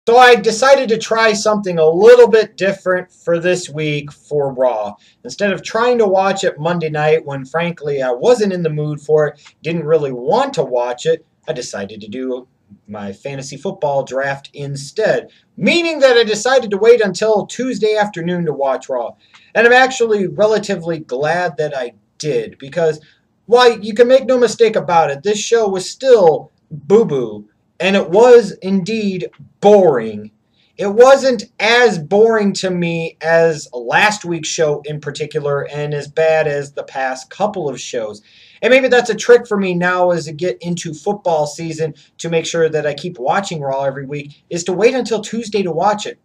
So I decided to try something a little bit different for this week for Raw. Instead of trying to watch it Monday night when, frankly, I wasn't in the mood for it, didn't really want to watch it, I decided to do my fantasy football draft instead. Meaning that I decided to wait until Tuesday afternoon to watch Raw. And I'm actually relatively glad that I did, because while you can make no mistake about it, this show was still boo-boo. And it was indeed boring. It wasn't as boring to me as last week's show in particular, and as bad as the past couple of shows. And maybe that's a trick for me now as I get into football season to make sure that I keep watching Raw every week, is to wait until Tuesday to watch it.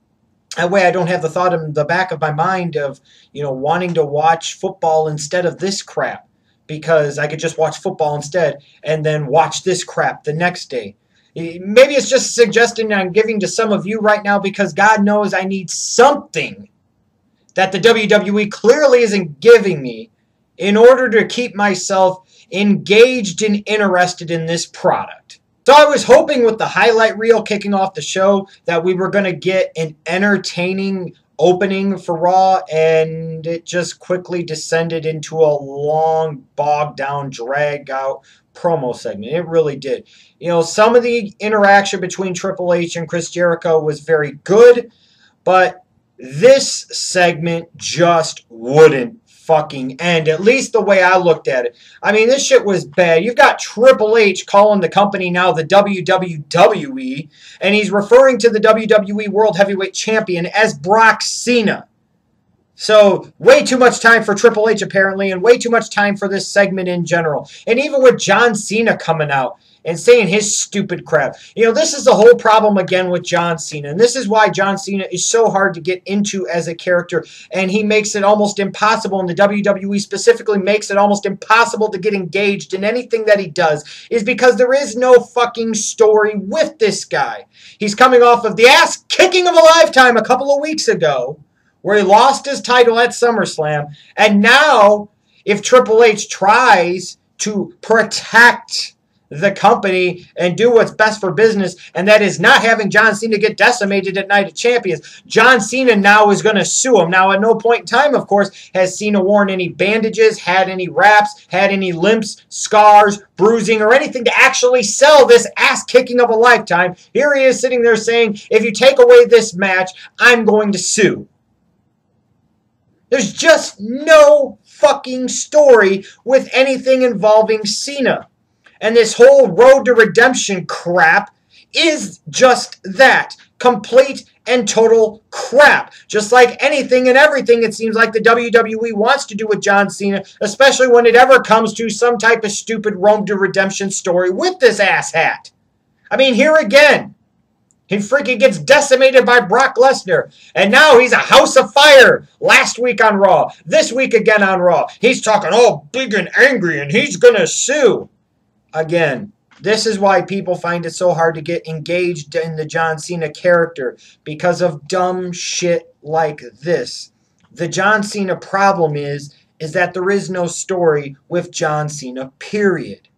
That way I don't have the thought in the back of my mind of, wanting to watch football instead of this crap. Because I could just watch football instead and then watch this crap the next day. Maybe it's just a suggestion I'm giving to some of you right now, because God knows I need something that the WWE clearly isn't giving me in order to keep myself engaged and interested in this product. So I was hoping with the highlight reel kicking off the show that we were going to get an entertaining opening for Raw, and it just quickly descended into a long, bogged down, drag out promo segment. It really did. Some of the interaction between Triple H and Chris Jericho was very good, but this segment just wouldn't fucking end, at least the way I looked at it. I mean, this shit was bad. You've got Triple H calling the company now the WWE, and he's referring to the WWE World Heavyweight Champion as Brock Cena. So, way too much time for Triple H, apparently, and way too much time for this segment in general. And even with John Cena coming out and saying his stupid crap. This is the whole problem again with John Cena. And this is why John Cena is so hard to get into as a character. And he makes it almost impossible, and the WWE specifically makes it almost impossible to get engaged in anything that he does, is because there is no fucking story with this guy. He's coming off of the ass kicking of a lifetime a couple of weeks ago, where he lost his title at SummerSlam. And now, if Triple H tries to protect the company and do what's best for business, and that is not having John Cena get decimated at Night of Champions, John Cena now is going to sue him. Now, at no point in time, of course, has Cena worn any bandages, had any wraps, had any limps, scars, bruising, or anything to actually sell this ass-kicking of a lifetime. Here he is sitting there saying, if you take away this match, I'm going to sue. There's just no fucking story with anything involving Cena. And this whole road to redemption crap is just that. Complete and total crap. Just like anything and everything it seems like the WWE wants to do with John Cena, especially when it ever comes to some type of stupid road to redemption story with this asshat. I mean, here again, he freaking gets decimated by Brock Lesnar. And now he's a house of fire. Last week on Raw. This week again on Raw. He's talking all big and angry and he's going to sue. Again, this is why people find it so hard to get engaged in the John Cena character. Because of dumb shit like this. The John Cena problem is that there is no story with John Cena, period.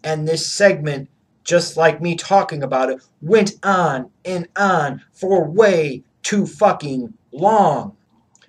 And this segment, just like me talking about it, went on and on for way too fucking long.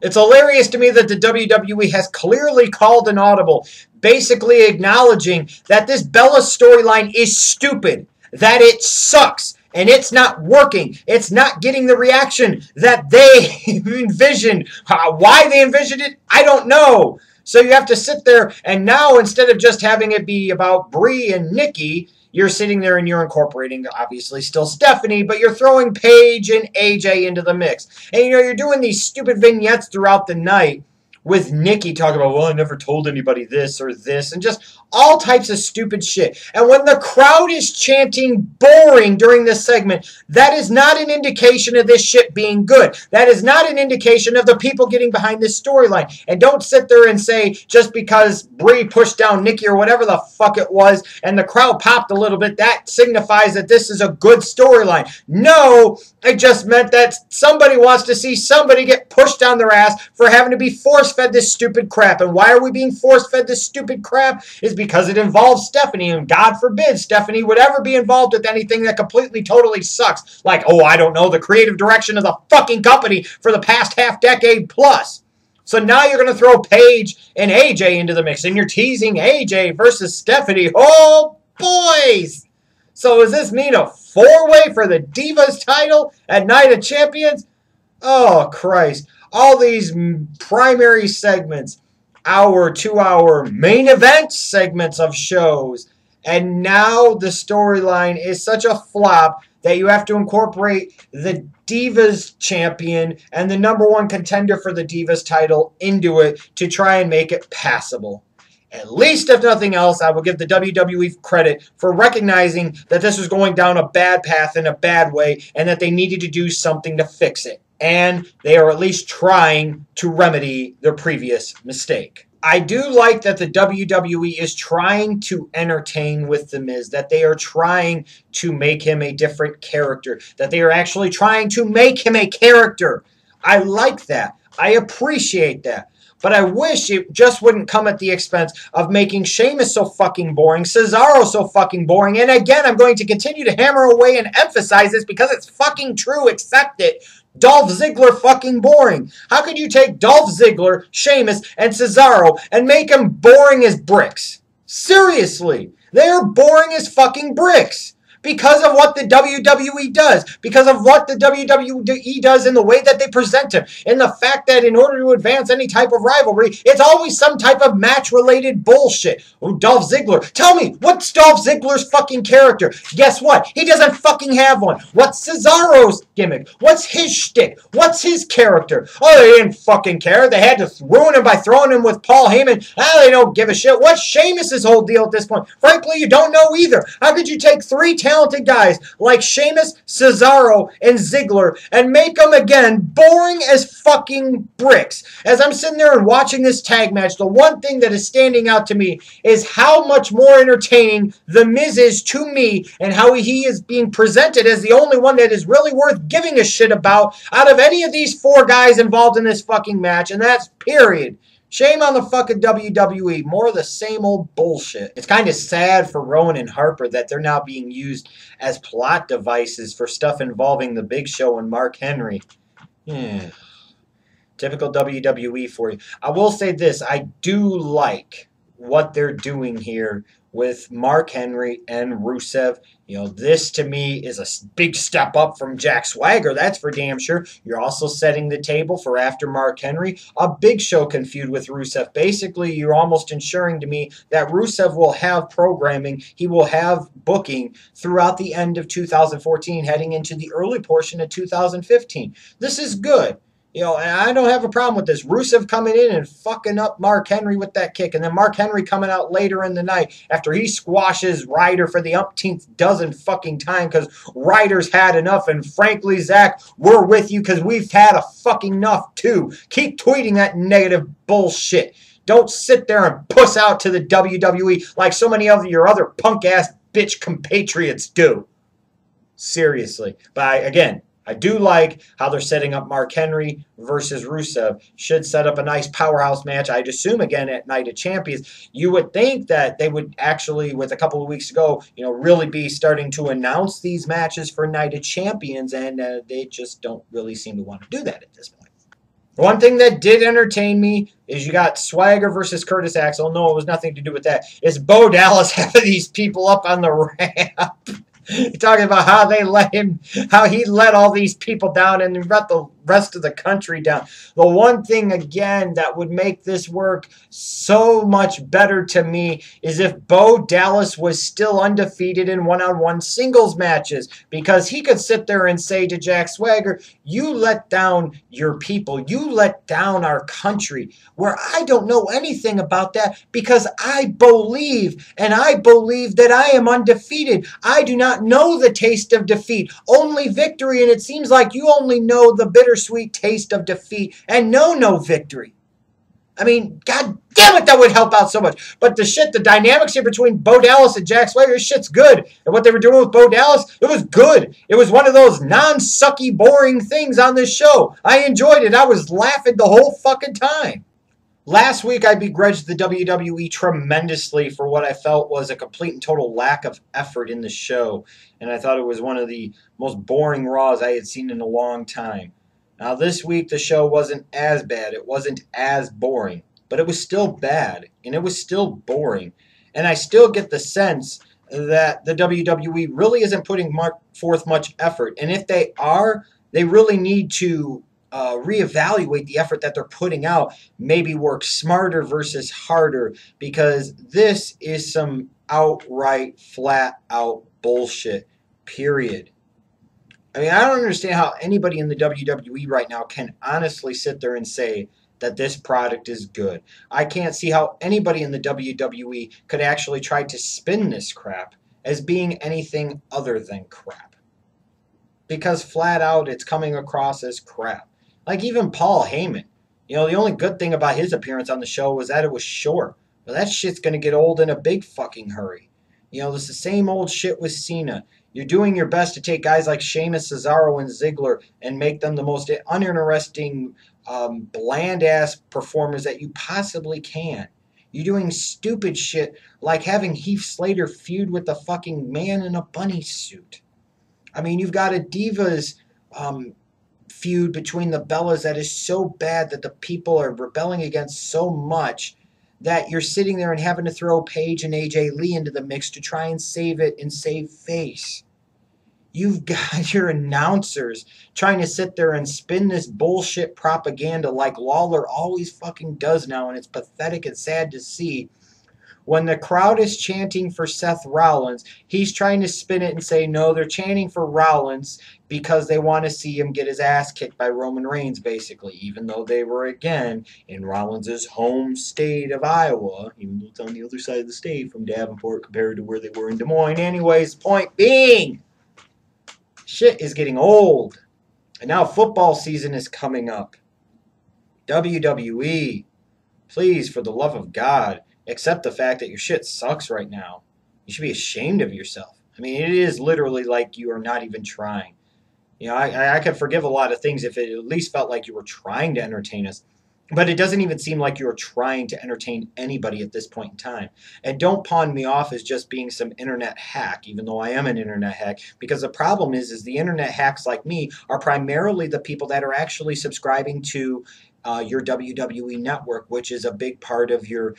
It's hilarious to me that the WWE has clearly called an audible, basically acknowledging that this Bella storyline is stupid, that it sucks, and it's not working. It's not getting the reaction that they envisioned. Why they envisioned it, I don't know. So you have to sit there, and now instead of just having it be about Brie and Nikki, you're sitting there and you're incorporating, obviously, still Stephanie, but you're throwing Paige and AJ into the mix. And, you're doing these stupid vignettes throughout the night with Nikki talking about, well, I never told anybody this or this, and just all types of stupid shit. And when the crowd is chanting boring during this segment, that is not an indication of this shit being good. That is not an indication of the people getting behind this storyline. And don't sit there and say, just because Brie pushed down Nikki or whatever the fuck it was, and the crowd popped a little bit, that signifies that this is a good storyline. No, it just meant that somebody wants to see somebody get pushed down their ass for having to be force force-fed this stupid crap. And why are we being force-fed this stupid crap? Is because it involves Stephanie. And God forbid Stephanie would ever be involved with anything that completely, totally sucks. Like, oh, I don't know, the creative direction of the fucking company for the past half-decade plus. So now you're going to throw Paige and AJ into the mix. And you're teasing AJ versus Stephanie. Oh, boys! So does this mean a four-way for the Divas title at Night of Champions? Oh, Christ. All these primary segments, hour, 2 hour main event segments of shows. And now the storyline is such a flop that you have to incorporate the Divas champion and the #1 contender for the Divas title into it to try and make it passable. At least, if nothing else, I will give the WWE credit for recognizing that this was going down a bad path in a bad way and that they needed to do something to fix it. And they are at least trying to remedy their previous mistake. I do like that the WWE is trying to entertain with The Miz, that they are trying to make him a different character, that they are actually trying to make him a character. I like that. I appreciate that. But I wish it just wouldn't come at the expense of making Sheamus so fucking boring, Cesaro so fucking boring, and again, I'm going to continue to hammer away and emphasize this because it's fucking true, accept it. Dolph Ziggler fucking boring. How could you take Dolph Ziggler, Sheamus, and Cesaro and make them boring as bricks? Seriously. They are boring as fucking bricks. Because of what the WWE does. Because of what the WWE does in the way that they present him. In the fact that in order to advance any type of rivalry, it's always some type of match-related bullshit. Oh, Dolph Ziggler. Tell me, what's Dolph Ziggler's fucking character? Guess what? He doesn't fucking have one. What's Cesaro's gimmick? What's his shtick? What's his character? Oh, they didn't fucking care. They had to ruin him by throwing him with Paul Heyman. They don't give a shit. What's Sheamus' whole deal at this point? Frankly, you don't know either. How could you take three talented guys like Sheamus, Cesaro, and Ziggler and make them, again, boring as fucking bricks? As I'm sitting there and watching this tag match, the one thing that is standing out to me is how much more entertaining The Miz is to me and how he is being presented as the only one that is really worth giving a shit about out of any of these four guys involved in this fucking match, and that's period. Shame on the fucking WWE. More of the same old bullshit. It's kind of sad for Rowan and Harper that they're now being used as plot devices for stuff involving the Big Show and Mark Henry. Yeah. Typical WWE for you. I will say this. I do like what they're doing here with Mark Henry and Rusev. You know, this to me is a big step up from Jack Swagger, that's for damn sure. You're also setting the table for after Mark Henry, a Big Show can feud with Rusev. Basically, you're almost ensuring to me that Rusev will have programming, he will have booking throughout the end of 2014, heading into the early portion of 2015. This is good. You know, and I don't have a problem with this. Rusev coming in and fucking up Mark Henry with that kick. And then Mark Henry coming out later in the night after he squashes Ryder for the umpteenth dozen fucking time because Ryder's had enough. And frankly, Zach, we're with you because we've had a fucking enough too. Keep tweeting that negative bullshit. Don't sit there and puss out to the WWE like so many of your other punk-ass bitch compatriots do. Seriously. But again, I do like how they're setting up Mark Henry versus Rusev. Should set up a nice powerhouse match, I'd assume, again, at Night of Champions. You would think that they would actually, with a couple of weeks ago, you know, really be starting to announce these matches for Night of Champions, and they just don't really seem to want to do that at this point. One thing that did entertain me is you got Swagger versus Curtis Axel. No, it was nothing to do with that. It's Bo Dallas having these people up on the ramp. Talking about how they let him, how he let all these people down and let the rest of the country down. The one thing, again, that would make this work so much better to me is if Bo Dallas was still undefeated in one-on-one singles matches, because he could sit there and say to Jack Swagger, you let down your people, you let down our country, where I don't know anything about that because I believe, and I believe that I am undefeated. I do not know the taste of defeat, only victory, and it seems like you only know the bittersweet taste of defeat and no victory. I mean, god damn it, that would help out so much. But the dynamics here between Bo Dallas and Jack Swagger, this shit's good. And what they were doing with Bo Dallas, it was good. It was one of those non-sucky, boring things on this show. I enjoyed it. I was laughing the whole fucking time. Last week, I begrudged the WWE tremendously for what I felt was a complete and total lack of effort in the show, and I thought it was one of the most boring Raws I had seen in a long time. Now, this week, the show wasn't as bad, it wasn't as boring, but it was still bad, and it was still boring. And I still get the sense that the WWE really isn't putting forth much effort, and if they are, they really need to reevaluate the effort that they're putting out, maybe work smarter versus harder, because this is some outright, flat out bullshit, period. I mean, I don't understand how anybody in the WWE right now can honestly sit there and say that this product is good. I can't see how anybody in the WWE could actually try to spin this crap as being anything other than crap. Because flat out, it's coming across as crap. Like even Paul Heyman. The only good thing about his appearance on the show was that it was short. But that shit's going to get old in a big fucking hurry. It's the same old shit with Cena. You're doing your best to take guys like Sheamus, Cesaro, and Ziggler and make them the most uninteresting, bland-ass performers that you possibly can. You're doing stupid shit like having Heath Slater feud with the fucking man in a bunny suit. I mean, you've got a Divas feud between the Bellas that is so bad that the people are rebelling against so much that you're sitting there and having to throw Paige and AJ Lee into the mix to try and save it and save face. You've got your announcers trying to sit there and spin this bullshit propaganda like Lawler always fucking does now, and it's pathetic and sad to see. When the crowd is chanting for Seth Rollins, he's trying to spin it and say, no, they're chanting for Rollins because they want to see him get his ass kicked by Roman Reigns, basically, even though they were, again, in Rollins' home state of Iowa, even though it's on the other side of the state from Davenport compared to where they were in Des Moines. Anyways, point being, shit is getting old. And now football season is coming up. WWE, please, for the love of God, accept the fact that your shit sucks right now. You should be ashamed of yourself. I mean, it is literally like you are not even trying. I could forgive a lot of things if it at least felt like you were trying to entertain us. But it doesn't even seem like you're trying to entertain anybody at this point in time. And don't pawn me off as just being some internet hack, even though I am an internet hack. Because the problem is the internet hacks like me are primarily the people that are actually subscribing to your WWE network, which is a big part of your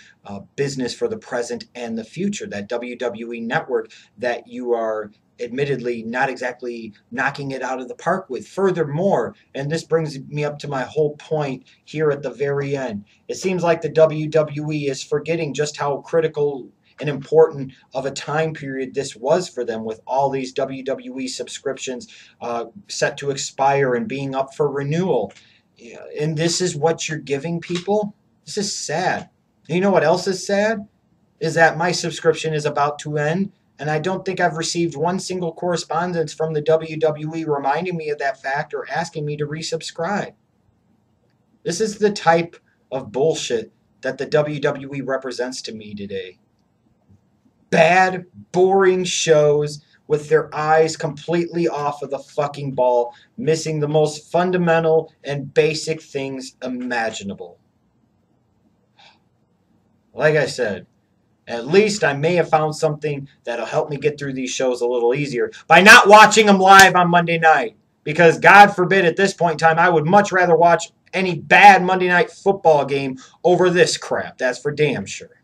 business for the present and the future. That WWE network that you are admittedly not exactly knocking it out of the park with. Furthermore, and this brings me up to my whole point here at the very end, it seems like the WWE is forgetting just how critical and important of a time period this was for them, with all these WWE subscriptions set to expire and being up for renewal. And this is what you're giving people? This is sad. And you know what else is sad? Is that my subscription is about to end, and I don't think I've received one single correspondence from the WWE reminding me of that fact or asking me to resubscribe. This is the type of bullshit that the WWE represents to me today. Bad, boring shows with their eyes completely off of the fucking ball, missing the most fundamental and basic things imaginable. Like I said, at least I may have found something that'll help me get through these shows a little easier by not watching them live on Monday night. Because God forbid at this point in time, I would much rather watch any bad Monday night football game over this crap. That's for damn sure.